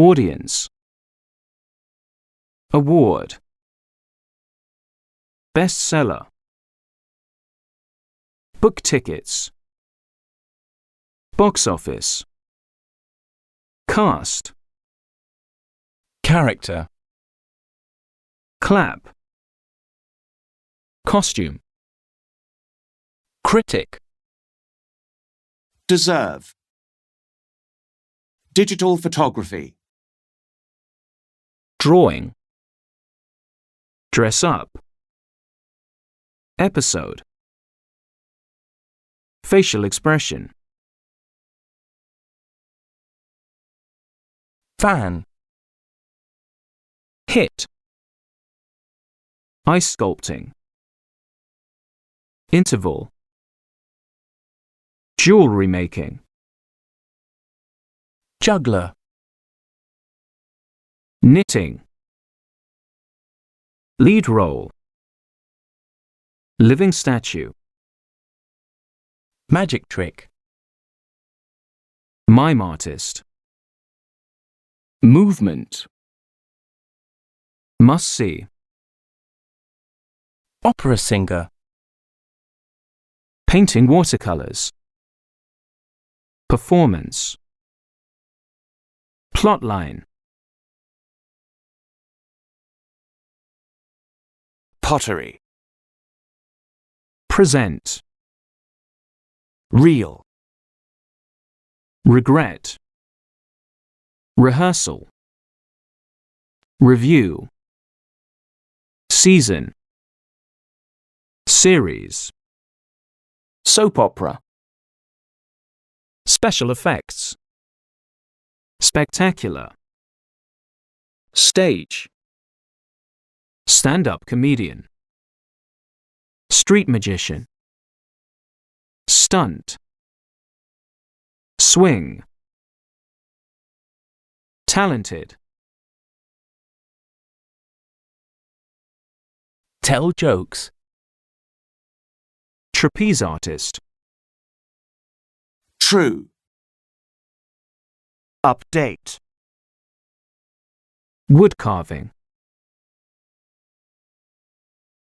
Audience. Award. Bestseller. Book tickets. Box office. Cast. Character. Clap. Costume. Critic. Deserve. Digital photography. Drawing. Dress up. Episode. Facial expression. Fan. Hit. Ice sculpting. Interval. Jewelry making. Juggler. Knitting. Lead role. Living statue. Magic trick. Mime artist. Movement. Must see. Opera singer. Painting watercolors. Performance. Plotline. Pottery. Present. Real. Regret. Rehearsal. Review. Season. Series. Soap opera. Special effects. Spectacular. Stage. Stand-up comedian. Street magician. Stunt. Swing. Talented. Tell jokes. Trapeze artist. True. Update. Wood carving.